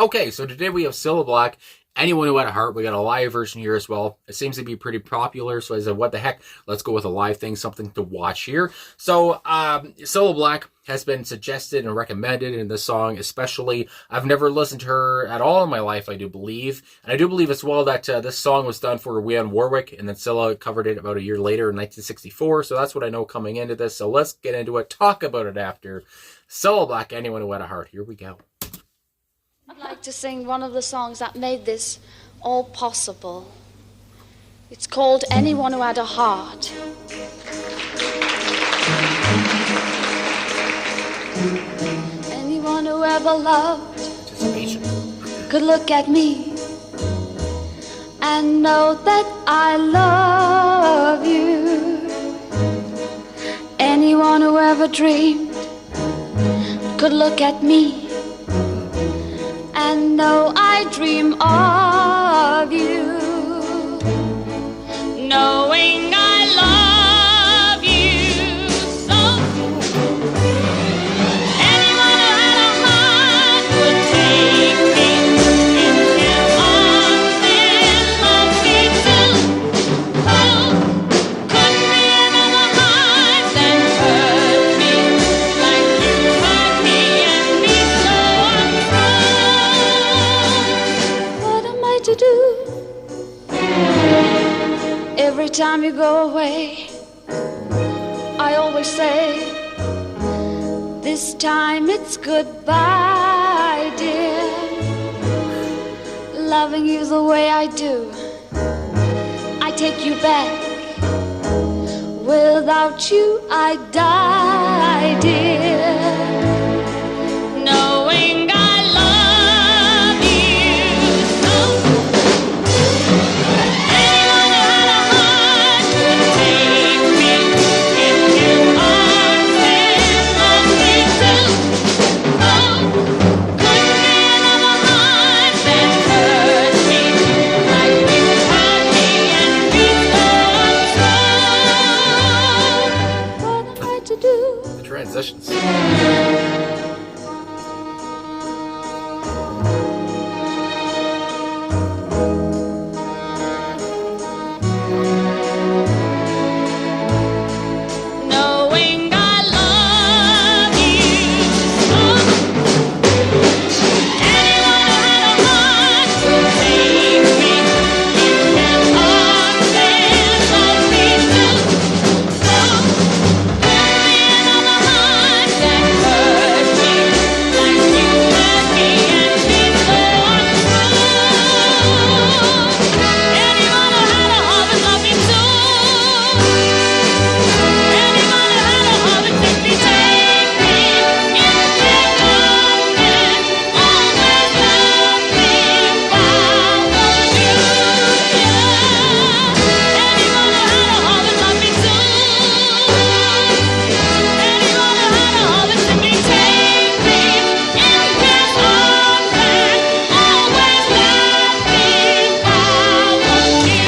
Okay, so today we have Cilla Black. Anyone who had a heart, we got a live version here as well. It seems to be pretty popular, so I said, what the heck? Let's go with a live thing, something to watch here. So, Cilla Black has been suggested and recommended in this song, especially. I've never listened to her at all in my life, I do believe. And I do believe as well that this song was done for Dionne Warwick, and then Cilla covered it about a year later in 1964, so that's what I know coming into this. So let's get into it, talk about it after. Cilla Black, Anyone Who Had a Heart. Here we go. I'd like to sing one of the songs that made this all possible. It's called Anyone Who Had a Heart. Anyone who ever loved could look at me and know that I love you. Anyone who ever dreamed could look at me and know I dream of you, knowing I love you so. Anyone who had a heart would take me in his arms and love me too. Oh, could be another heart that hurt me like you hurt me and be so untrue. What am I to do? Every time you go away, I always say, this time it's goodbye, dear. Loving you the way I do, I take you back. Without you, I die, dear. Knowing I love you so. Anyone who had a heart would take me in his arms and love me too. Oh, could be another heart that hurt me like you hurt me and be so untrue. What am I to do? The transitions. Knowing I love you so. Anyone who had a heart would take me in his arms and love me too. So, could be another heart that hurt me like you hurt me and be so untrue. Anyone who had a heart would love me too. Anyone who had a heart would simply take me in their arms and always love me while won't you? Anyone who had a heart would love me too. Anyone who had a heart would simply take me in his arms and always love me while won't you?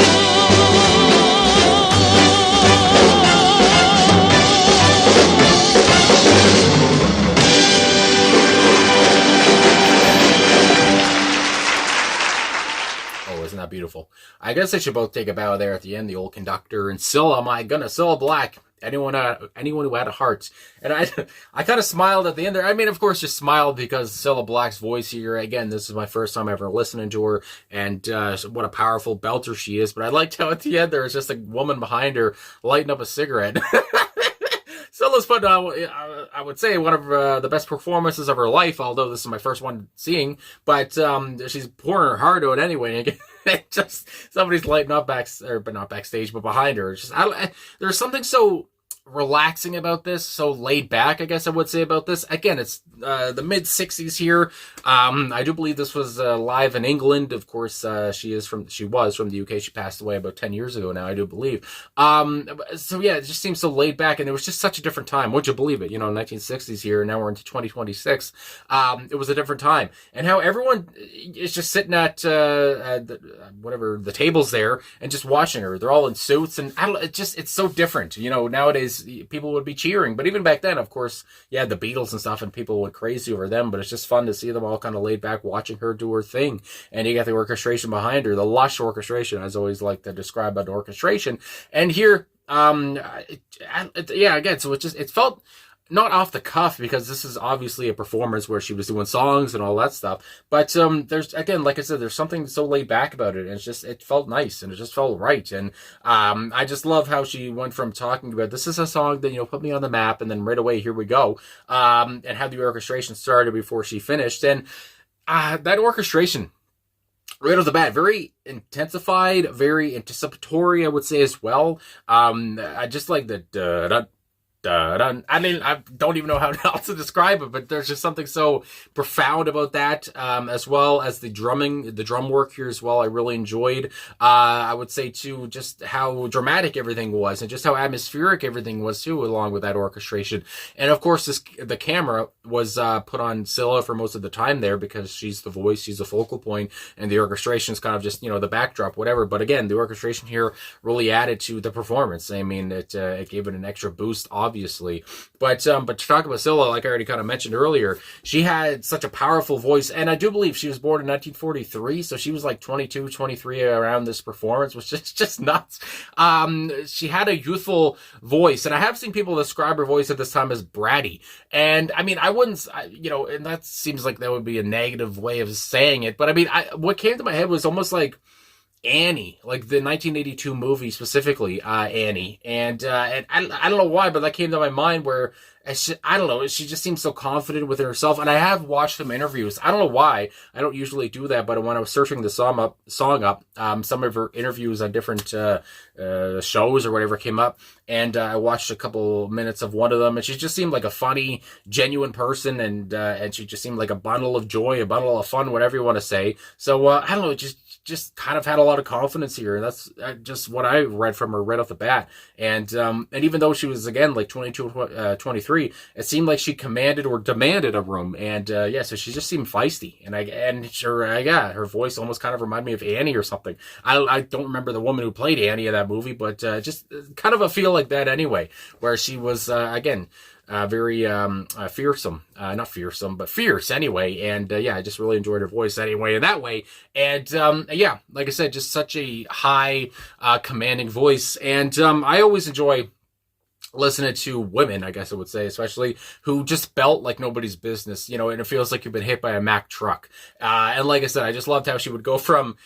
Oh, isn't that beautiful? I guess they should both take a bow there at the end, the old conductor and Cilla, my goodness, Cilla Black. Anyone who had a heart. And I kind of smiled at the end there. I mean, of course, just smiled because Cilla Black's voice here, again, this is my first time ever listening to her, and what a powerful belter she is. But I liked how at the end there was just a woman behind her lighting up a cigarette. Cilla's put, I would say, one of the best performances of her life, although this is my first one seeing. But she's pouring her heart out anyway. And just somebody's lighting up but not backstage, but behind her. It's just, there's something so relaxing about this, so laid back, I guess I would say, about this. Again, it's the mid 60s here. I do believe this was live in England. Of course, she was from the UK. She passed away about 10 years ago now, I do believe. So yeah, it just seems so laid back, and it was just such a different time. Would you believe it? 1960s here, now we're into 2026. It was a different time, and how everyone is just sitting at the tables there and just watching her. They're all in suits, and it's so different. Nowadays always, people would be cheering. But even back then, of course, yeah, the Beatles and stuff, and people went crazy over them. But it's just fun to see them all kind of laid back, watching her do her thing. And you got the orchestration behind her, the lush orchestration, as I always like to describe an orchestration. And here, yeah, again, so it felt not off the cuff, because this is obviously a performance where she was doing songs and all that stuff. But there's, again, like I said, there's something so laid back about it. And it felt nice, and it just felt right. And I just love how she went from talking about, this is a song that, put me on the map, and then right away, here we go. And how the orchestration started before she finished. And that orchestration, right off the bat, very intensified, very anticipatory, I would say, as well. I just like the da-da, I mean, I don't even know how else to describe it, but there's just something so profound about that, as well as the drum work here as well. I really enjoyed. I would say too, just how dramatic everything was, and just how atmospheric everything was too, along with that orchestration. And of course, the camera was put on Cilla for most of the time there, because she's the voice, she's the focal point, and the orchestration is kind of just, the backdrop, whatever. But again, the orchestration here really added to the performance. I mean, it gave it an extra boost, obviously. But to talk about Cilla, like I already kind of mentioned earlier, she had such a powerful voice, and I do believe she was born in 1943, so she was like 22, 23 around this performance, which is just nuts. She had a youthful voice, and I have seen people describe her voice at this time as bratty, and I mean, I wouldn't, and that seems like that would be a negative way of saying it, but I mean, what came to my head was almost like Annie, like the 1982 movie specifically, Annie, and I don't know why, but that came to my mind, where I don't know, she just seems so confident within herself. And I have watched some interviews. I don't know why. I don't usually do that, but when I was searching the song up, some of her interviews on different shows or whatever came up, and I watched a couple minutes of one of them, and she just seemed like a funny, genuine person, and she just seemed like a bundle of joy, a bundle of fun, whatever you want to say. So I don't know, just kind of had a lot of confidence here, and that's just what I read from her right off the bat. And even though she was, again, like 22, 23, it seemed like she commanded or demanded a room. And so she just seemed feisty, and her voice almost kind of reminded me of Annie or something. I don't remember the woman who played Annie in that movie, but just kind of a feel like that anyway, where she was very fearsome, not fearsome, but fierce anyway. And I just really enjoyed her voice anyway in that way. And like I said, just such a high commanding voice. And I always enjoy listening to women, I guess I would say, especially, who just belt like nobody's business, and it feels like you've been hit by a Mack truck. And like I said, I just loved how she would go from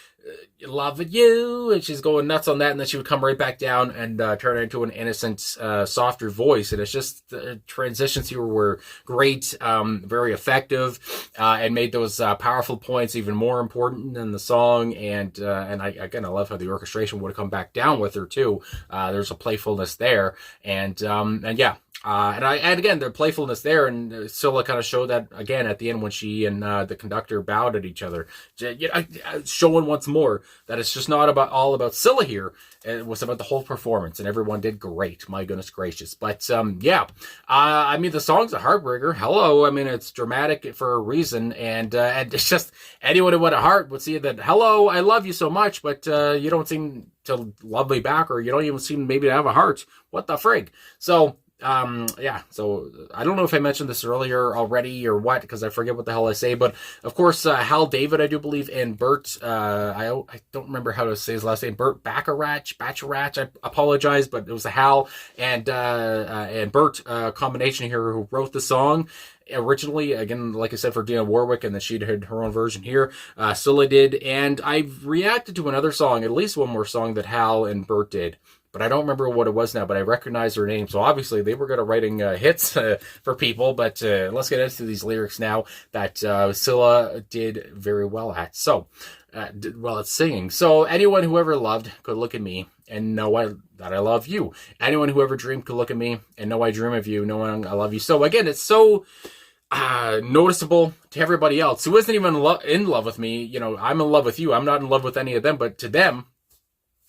loving you, and she's going nuts on that, and then she would come right back down and turn it into an innocent, softer voice. And it's just, the transitions here were great, very effective, and made those powerful points even more important in the song. And I love how the orchestration would come back down with her too. There's a playfulness there, and again, the playfulness there, and Cilla kind of showed that again at the end when she and the conductor bowed at each other, showing once more that it's just not all about Cilla here. It was about the whole performance, and everyone did great. My goodness gracious! But I mean, the song's a heartbreaker. Hello, I mean, it's dramatic for a reason, and it's just, anyone who had a heart would see that. Hello, I love you so much, but you don't seem to love me back, or you don't even seem maybe to have a heart. What the frig? So. So I don't know if I mentioned this earlier already or what, because I forget what the hell I say, but of course, Hal David, I do believe, and Bert, I don't remember how to say his last name, Bert Bacharach, I apologize, but it was a Hal and Bert combination here who wrote the song. Originally, again, like I said, for Dionne Warwick, and then she did her own version here. Cilla did, and I've reacted to another song, at least one more song that Hal and Bert did, but I don't remember what it was now, but I recognize her name. So obviously they were good at writing hits for people, but let's get into these lyrics now that Cilla did very well at. So, it's singing. So, anyone who ever loved could look at me and know that I love you. Anyone who ever dreamed could look at me and know I dream of you, knowing I love you. So again, it's so noticeable to everybody else who isn't even in love with me. I'm in love with you. I'm not in love with any of them, but to them,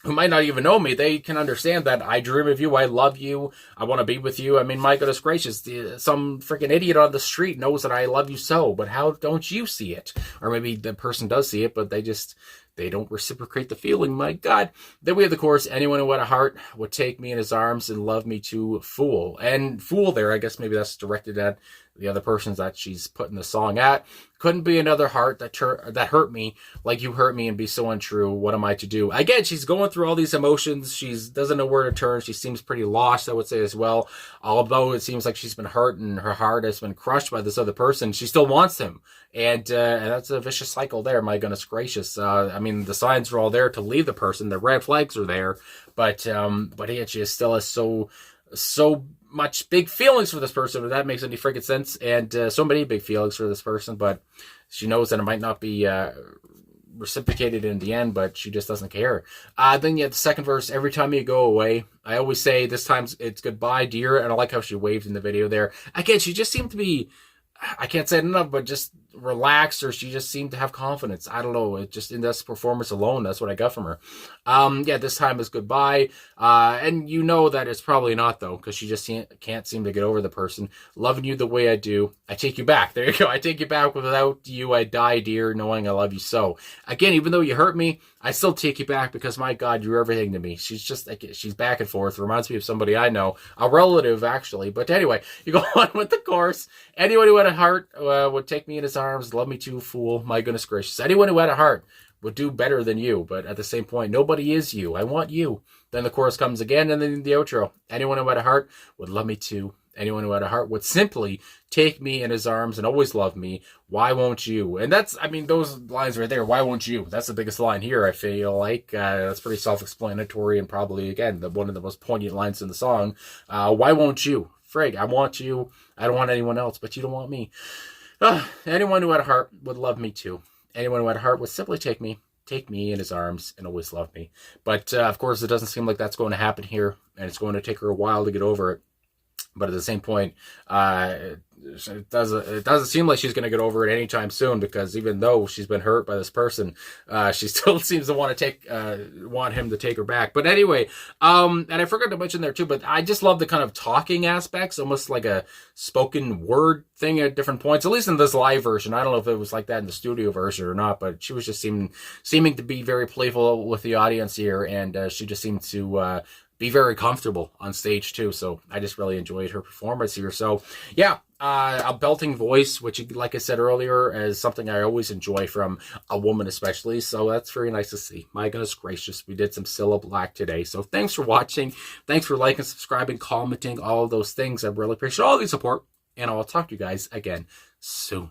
who might not even know me, they can understand that I dream of you, I love you, I want to be with you. I mean, my goodness gracious, some freaking idiot on the street knows that I love you so, but how don't you see it? Or maybe the person does see it, but they don't reciprocate the feeling. My God. Then we have the chorus, anyone who had a heart would take me in his arms and love me to fool. And fool there, I guess maybe that's directed at the other persons that she's putting the song at. Couldn't be another heart that hurt me like you hurt me and be so untrue. What am I to do? Again, she's going through all these emotions. She doesn't know where to turn. She seems pretty lost, I would say, as well. Although it seems like she's been hurt and her heart has been crushed by this other person, she still wants him. And that's a vicious cycle there, my goodness gracious. I mean, the signs are all there to leave the person. The red flags are there. But yeah, she still has so much big feelings for this person, if that makes any freaking sense, and so many big feelings for this person, but she knows that it might not be reciprocated in the end, but she just doesn't care. Then you have the second verse, every time you go away, I always say this time it's goodbye, dear, and I like how she waved in the video there. Again, she just seemed to be, I can't say it enough, but just relaxed, or she just seemed to have confidence. I don't know. It just, in this performance alone, that's what I got from her. Yeah, this time is goodbye. And you know that it's probably not, though, because she just can't seem to get over the person. Loving you the way I do, I take you back. There you go. I take you back. Without you, I die, dear, knowing I love you so. Again, even though you hurt me, I still take you back because, my God, you're everything to me. She's just, like, she's back and forth. Reminds me of somebody I know. A relative, actually. But anyway, you go on with the chorus. Anyone who had a heart would take me in his arms, love me too, fool. My goodness gracious. Anyone who had a heart would do better than you, but at the same point, nobody is you. I want you. Then the chorus comes again, and then the outro. Anyone who had a heart would love me too. Anyone who had a heart would simply take me in his arms and always love me. Why won't you? And that's, I mean, those lines right there. Why won't you? That's the biggest line here, I feel like. That's pretty self-explanatory and probably, again, one of the most poignant lines in the song. Why won't you? Frig, I want you. I don't want anyone else, but you don't want me. Anyone who had a heart would love me too. Anyone who had a heart would simply take me in his arms and always love me. But, of course, it doesn't seem like that's going to happen here, and it's going to take her a while to get over it. But at the same point, it doesn't seem like she's going to get over it anytime soon, because even though she's been hurt by this person, she still seems to want him to take her back. But anyway, and I forgot to mention there too, but I just love the kind of talking aspects, almost like a spoken word thing at different points, at least in this live version. I don't know if it was like that in the studio version or not, but she was just seeming to be very playful with the audience here, and she just seemed to be very comfortable on stage too. So I just really enjoyed her performance here. So yeah, a belting voice, which, like I said earlier, is something I always enjoy from a woman especially. So that's very nice to see. My goodness gracious, we did some Cilla Black today. So thanks for watching. Thanks for liking, subscribing, commenting, all of those things. I really appreciate all the support, and I'll talk to you guys again soon.